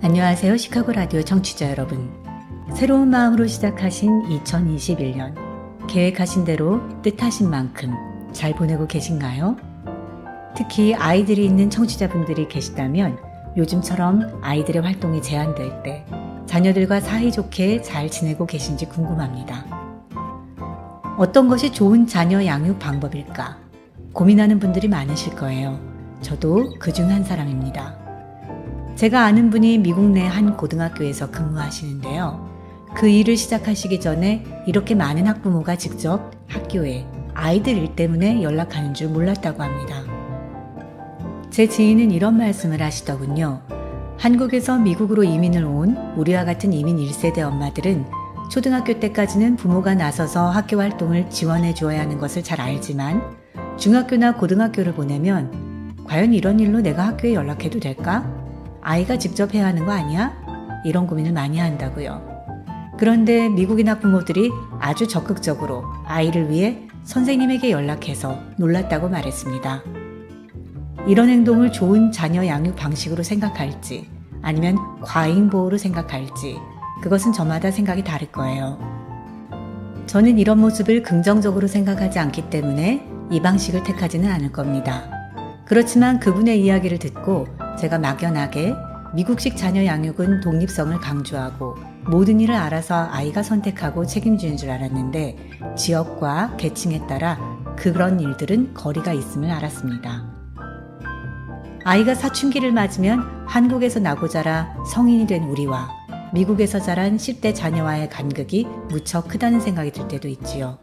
안녕하세요. 시카고 라디오 청취자 여러분. 새로운 마음으로 시작하신 2021년, 계획하신 대로 뜻하신 만큼 잘 보내고 계신가요? 특히 아이들이 있는 청취자분들이 계시다면 요즘처럼 아이들의 활동이 제한될 때 자녀들과 사이좋게 잘 지내고 계신지 궁금합니다. 어떤 것이 좋은 자녀 양육 방법일까 고민하는 분들이 많으실 거예요. 저도 그중 한 사람입니다. 제가 아는 분이 미국 내 한 고등학교에서 근무하시는데요. 그 일을 시작하시기 전에 이렇게 많은 학부모가 직접 학교에 아이들 일 때문에 연락하는 줄 몰랐다고 합니다. 제 지인은 이런 말씀을 하시더군요. 한국에서 미국으로 이민을 온 우리와 같은 이민 1세대 엄마들은 초등학교 때까지는 부모가 나서서 학교 활동을 지원해 줘야 하는 것을 잘 알지만 중학교나 고등학교를 보내면 과연 이런 일로 내가 학교에 연락해도 될까? 아이가 직접 해야 하는 거 아니야? 이런 고민을 많이 한다고요. 그런데 미국인 학부모들이 아주 적극적으로 아이를 위해 선생님에게 연락해서 놀랐다고 말했습니다. 이런 행동을 좋은 자녀 양육 방식으로 생각할지 아니면 과잉 보호로 생각할지 그것은 저마다 생각이 다를 거예요. 저는 이런 모습을 긍정적으로 생각하지 않기 때문에 이 방식을 택하지는 않을 겁니다. 그렇지만 그분의 이야기를 듣고 제가 막연하게 미국식 자녀 양육은 독립성을 강조하고 모든 일을 알아서 아이가 선택하고 책임지는 줄 알았는데 지역과 계층에 따라 그런 일들은 거리가 있음을 알았습니다. 아이가 사춘기를 맞으면 한국에서 나고 자라 성인이 된 우리와 미국에서 자란 10대 자녀와의 간극이 무척 크다는 생각이 들 때도 있지요.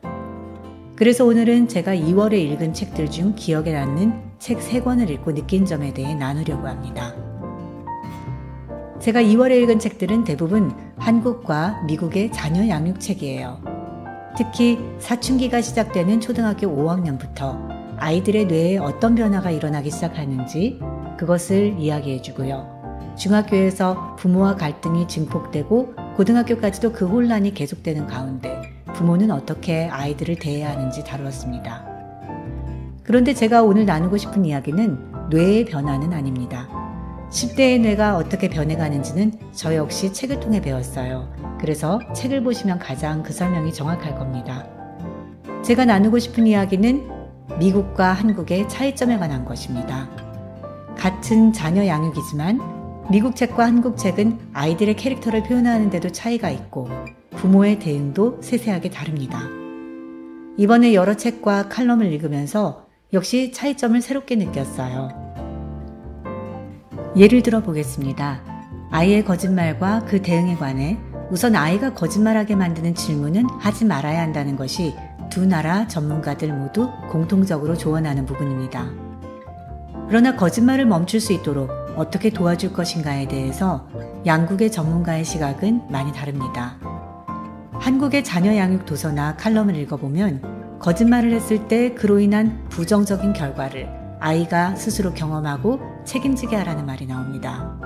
그래서 오늘은 제가 2월에 읽은 책들 중 기억에 남는 책 3권을 읽고 느낀 점에 대해 나누려고 합니다. 제가 2월에 읽은 책들은 대부분 한국과 미국의 자녀 양육 책이에요. 특히 사춘기가 시작되는 초등학교 5학년부터 아이들의 뇌에 어떤 변화가 일어나기 시작하는지 그것을 이야기해주고요. 중학교에서 부모와 갈등이 증폭되고 고등학교까지도 그 혼란이 계속되는 가운데 부모는 어떻게 아이들을 대해야 하는지 다루었습니다. 그런데 제가 오늘 나누고 싶은 이야기는 뇌의 변화는 아닙니다. 10대의 뇌가 어떻게 변해가는지는 저 역시 책을 통해 배웠어요. 그래서 책을 보시면 가장 그 설명이 정확할 겁니다. 제가 나누고 싶은 이야기는 미국과 한국의 차이점에 관한 것입니다. 같은 자녀 양육이지만 미국 책과 한국 책은 아이들의 캐릭터를 표현하는 데도 차이가 있고 부모의 대응도 세세하게 다릅니다. 이번에 여러 책과 칼럼을 읽으면서 역시 차이점을 새롭게 느꼈어요. 예를 들어 보겠습니다. 아이의 거짓말과 그 대응에 관해 우선 아이가 거짓말하게 만드는 질문은 하지 말아야 한다는 것이 두 나라 전문가들 모두 공통적으로 조언하는 부분입니다. 그러나 거짓말을 멈출 수 있도록 어떻게 도와줄 것인가에 대해서 양국의 전문가의 시각은 많이 다릅니다. 한국의 자녀 양육 도서나 칼럼을 읽어보면 거짓말을 했을 때 그로 인한 부정적인 결과를 아이가 스스로 경험하고 책임지게 하라는 말이 나옵니다.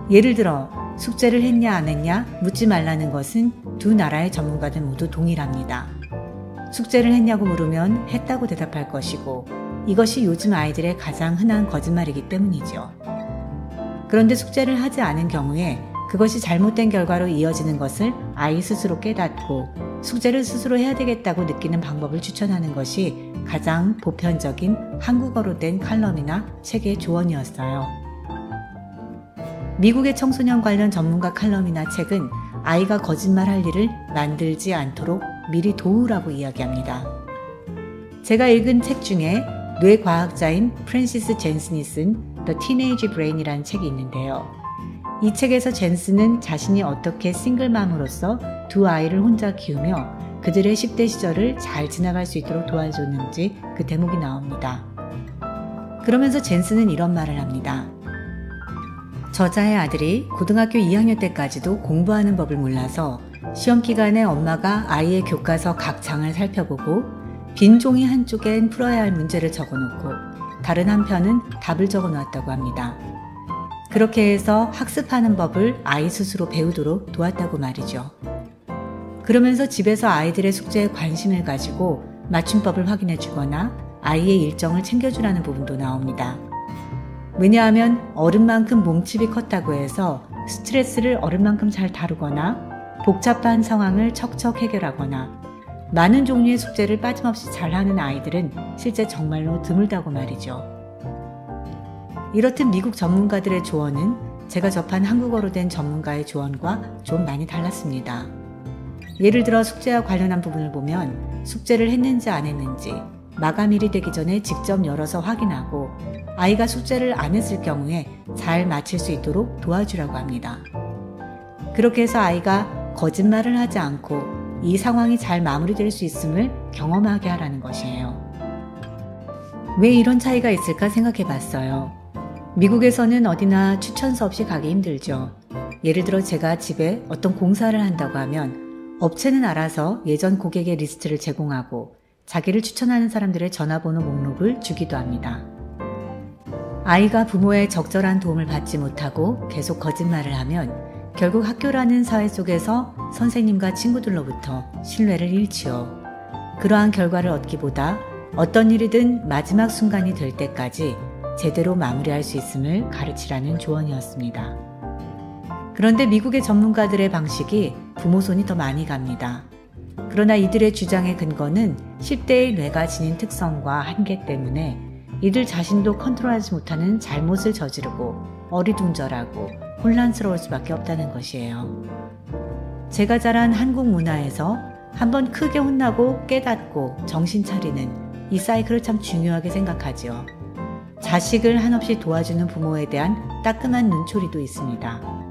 예를 들어 숙제를 했냐 안 했냐 묻지 말라는 것은 두 나라의 전문가들 모두 동일합니다. 숙제를 했냐고 물으면 했다고 대답할 것이고 이것이 요즘 아이들의 가장 흔한 거짓말이기 때문이죠. 그런데 숙제를 하지 않은 경우에 그것이 잘못된 결과로 이어지는 것을 아이 스스로 깨닫고 숙제를 스스로 해야 되겠다고 느끼는 방법을 추천하는 것이 가장 보편적인 한국어로 된 칼럼이나 책의 조언이었어요. 미국의 청소년 관련 전문가 칼럼이나 책은 아이가 거짓말할 일을 만들지 않도록 미리 도우라고 이야기합니다. 제가 읽은 책 중에 뇌과학자인 프랜시스 젠슨이 쓴 The Teenage Brain이라는 책이 있는데요. 이 책에서 젠슨은 자신이 어떻게 싱글맘으로서 두 아이를 혼자 키우며 그들의 10대 시절을 잘 지나갈 수 있도록 도와줬는지 그 대목이 나옵니다. 그러면서 젠슨은 이런 말을 합니다. 저자의 아들이 고등학교 2학년 때까지도 공부하는 법을 몰라서 시험 기간에 엄마가 아이의 교과서 각 장을 살펴보고 빈 종이 한쪽엔 풀어야 할 문제를 적어놓고 다른 한편은 답을 적어놓았다고 합니다. 그렇게 해서 학습하는 법을 아이 스스로 배우도록 도왔다고 말이죠. 그러면서 집에서 아이들의 숙제에 관심을 가지고 맞춤법을 확인해 주거나 아이의 일정을 챙겨주라는 부분도 나옵니다. 왜냐하면 어른만큼 몸집이 컸다고 해서 스트레스를 어른만큼 잘 다루거나 복잡한 상황을 척척 해결하거나 많은 종류의 숙제를 빠짐없이 잘하는 아이들은 실제 정말로 드물다고 말이죠. 이렇듯 미국 전문가들의 조언은 제가 접한 한국어로 된 전문가의 조언과 좀 많이 달랐습니다. 예를 들어 숙제와 관련한 부분을 보면 숙제를 했는지 안 했는지 마감일이 되기 전에 직접 열어서 확인하고 아이가 숙제를 안 했을 경우에 잘 마칠 수 있도록 도와주라고 합니다. 그렇게 해서 아이가 거짓말을 하지 않고 이 상황이 잘 마무리될 수 있음을 경험하게 하라는 것이에요. 왜 이런 차이가 있을까 생각해 봤어요. 미국에서는 어디나 추천서 없이 가기 힘들죠. 예를 들어 제가 집에 어떤 공사를 한다고 하면 업체는 알아서 예전 고객의 리스트를 제공하고 자기를 추천하는 사람들의 전화번호 목록을 주기도 합니다. 아이가 부모의 적절한 도움을 받지 못하고 계속 거짓말을 하면 결국 학교라는 사회 속에서 선생님과 친구들로부터 신뢰를 잃지요. 그러한 결과를 얻기보다 어떤 일이든 마지막 순간이 될 때까지 제대로 마무리할 수 있음을 가르치라는 조언이었습니다. 그런데 미국의 전문가들의 방식이 부모 손이 더 많이 갑니다. 그러나 이들의 주장의 근거는 10대의 뇌가 지닌 특성과 한계 때문에 이들 자신도 컨트롤하지 못하는 잘못을 저지르고 어리둥절하고 혼란스러울 수밖에 없다는 것이에요. 제가 자란 한국 문화에서 한번 크게 혼나고 깨닫고 정신 차리는 이 사이클을 참 중요하게 생각하죠. 자식을 한없이 도와주는 부모에 대한 따끔한 눈초리도 있습니다.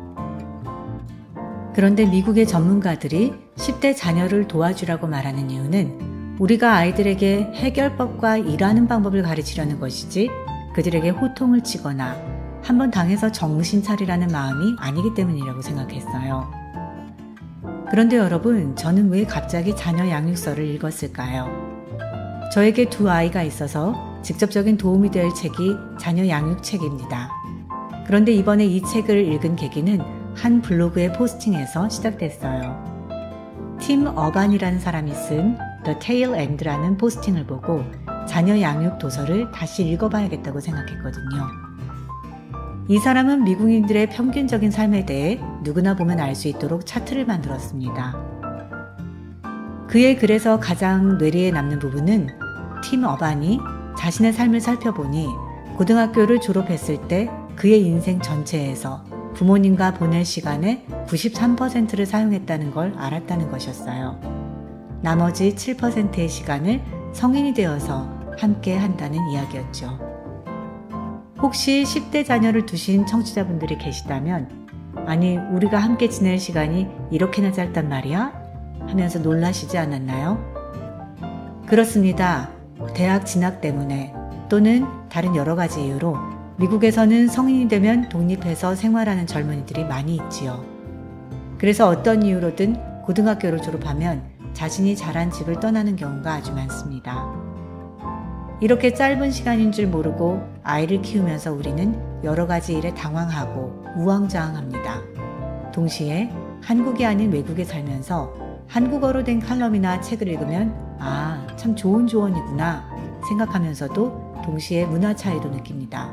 그런데 미국의 전문가들이 10대 자녀를 도와주라고 말하는 이유는 우리가 아이들에게 해결법과 일하는 방법을 가르치려는 것이지 그들에게 호통을 치거나 한번 당해서 정신 차리라는 마음이 아니기 때문이라고 생각했어요. 그런데 여러분, 저는 왜 갑자기 자녀 양육서를 읽었을까요? 저에게 두 아이가 있어서 직접적인 도움이 될 책이 자녀 양육책입니다. 그런데 이번에 이 책을 읽은 계기는 한 블로그의 포스팅에서 시작됐어요. 팀 어반이라는 사람이 쓴 The Tail End라는 포스팅을 보고 자녀 양육 도서를 다시 읽어봐야겠다고 생각했거든요. 이 사람은 미국인들의 평균적인 삶에 대해 누구나 보면 알 수 있도록 차트를 만들었습니다. 그의 글에서 가장 뇌리에 남는 부분은 팀 어반이 자신의 삶을 살펴보니 고등학교를 졸업했을 때 그의 인생 전체에서 부모님과 보낼 시간의 93%를 사용했다는 걸 알았다는 것이었어요. 나머지 7%의 시간을 성인이 되어서 함께 한다는 이야기였죠. 혹시 10대 자녀를 두신 청취자분들이 계시다면 아니 우리가 함께 지낼 시간이 이렇게나 짧단 말이야? 하면서 놀라시지 않았나요? 그렇습니다. 대학 진학 때문에 또는 다른 여러 가지 이유로 미국에서는 성인이 되면 독립해서 생활하는 젊은이들이 많이 있지요. 그래서 어떤 이유로든 고등학교를 졸업하면 자신이 자란 집을 떠나는 경우가 아주 많습니다. 이렇게 짧은 시간인 줄 모르고 아이를 키우면서 우리는 여러 가지 일에 당황하고 우왕좌왕합니다. 동시에 한국이 아닌 외국에 살면서 한국어로 된 칼럼이나 책을 읽으면 아, 참 좋은 조언이구나 생각하면서도 동시에 문화 차이도 느낍니다.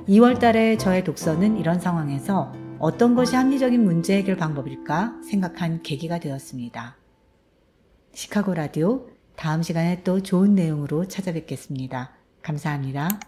2월 달에 저의 독서는 이런 상황에서 어떤 것이 합리적인 문제 해결 방법일까 생각한 계기가 되었습니다. 시카고 라디오 다음 시간에 또 좋은 내용으로 찾아뵙겠습니다. 감사합니다.